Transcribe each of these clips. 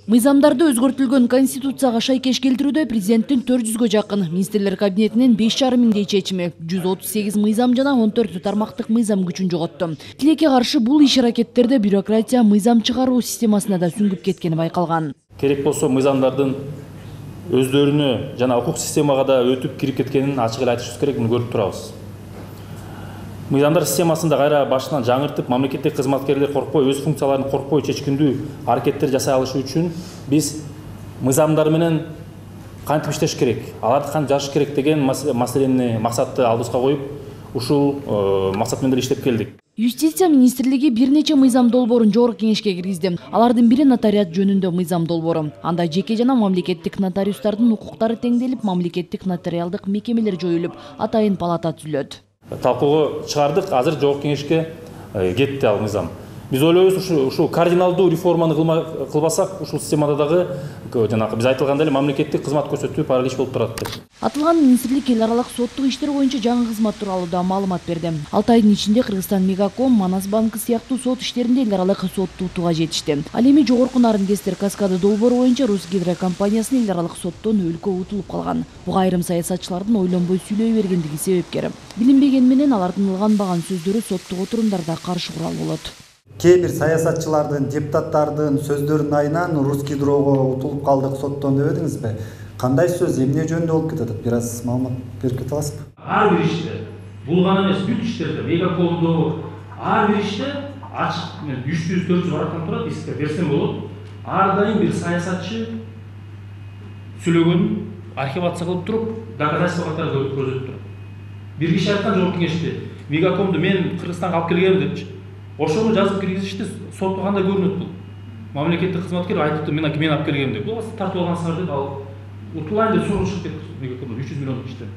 Мыйзамдарды өзгөртүлгөн конституцияга шайкеш келтирүүдө президенттин 400гө жакын министрлер кабинетинин 5,5 миңдей чечими 138 мыйзам жана 14 тармактык мыйзам күчүн жоготту. Тилекке каршы бул иш-аракеттерде бюрократия мыйзам чыгаруу системасына да сүңгүп кеткени байкалган. Керек болсо мыйзамдардын өздөрүнө жана укук системага да өтүп кирип кеткенин ачык эле айтышыбыз керек, муну көрүп турабыз. Мыйзамдар системасында кайра башынан жаңыртып, мамлекеттик кызматкерлер коркпой, өз функцияларын коркпой чечкиндүү аракеттер жасай алышы үчүн биз мыйзамдар менен кантип иштеш керек, аларды кантип жазыш керек деген маселени максатты алдыбызга коюп, ушул максат менен иштеп келдик. Юстиция министрлиги бир нече мыйзам долбоорун жогорку кеңешке киргизди. Алардын бири нотариат жөнүндө мыйзам долбоору. Анда жеке жана мамлекеттик нотариустардын укуктары теңделип, мамлекеттик нотариалдык мекемелер жоюлуп, атайын палата түзүлөт. Талкууга чыгардык, азыр жогорку кеңешке кетти ал мыйзам. Биз ойлойбуз, ушул кардиналдуу реформаны кылбасак, ушул системада дагы жанагы биз айтылгандай эле мамлекеттик кызмат көрсөтүү паралич болуп турат деп. Атылган министрлик эл аралык соттук иштер боюнча жаңы кызмат тууралуу да маалымат берди. 6 айдын ичинде Кыргызстан Мегаком, Манас банкы сыяктуу сот иштеринде эл аралык соттуутууга жетишти. Ал эми жогорку Нарынкестер каскады долбоору боюнча Русгидро компаниясынын эл аралык соттон өлкө утулуп калган. Буга айрым саясатчылардын ойлонбой сүйлөй бергендиги себепкер. Билинбеген менен алардын ылганбаган сөздөрү соттук отурумдарда каршы курал болот. Кээ бир саясатчылардын, депутаттардын сөздөрүнүн айынан Русгидрого утулуп калдык соттон деп едиңизби? Кандай сөз, эмне жөнүндө болуп кетет? Бир аз маалымат берип кете аласызбы? Ар бир иште, бул гана эмес, бүт иштерде, Мегакомдо ар бир иште ачык 300-400 барактан турат, иске берсем болот. Ар дайым бир саясатчы сүйлөгөн, архивация кылып туруп, доказательство катары көрсөтүп турат. Бир киши айткан жогорку кеңеште, Мегакомду мен Кыргызстанга алып келгем депчи. Ошону жазып киргизишти, сотто кандай көрүнөт бул? Мамлекеттик кызматкер айтыптыр, мен алып келгем деп. Бул тартып алгансыңар деп, ал утулайын деп согуп чыгып кетти Мегакомдо 300 миллиондук иштен.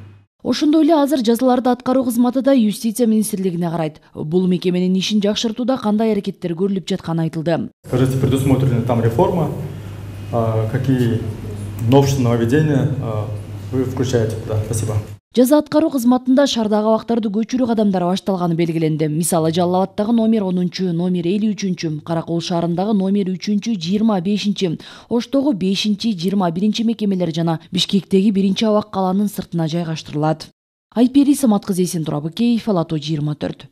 Ошондой эле азыр жазаларды аткаруу кызматы да Юстиция министрлигине карайт. Бул мекеменин ишин жакшыртууда кандай аракеттер көрүлүп жатканы айтылды. Скажите, предусмотрены там реформа, какие новшества, нововведения вы включаете туда? Спасибо. Жаза аткаруу кызматында шаардагы абактарды көчүрүү кадамдары башталганы белгиленди. Мисалы Жалал Абадтагы номер 10, номер 53, Каракол шаарындагы номер 3, 25, Оштогу 5, 21 мекемелер жана Бишкектеги 1 абак калаанын сыртына жайгаштырылат. Айпери Самат кызы Эсен Турабыкеев, Ала Тоо 24.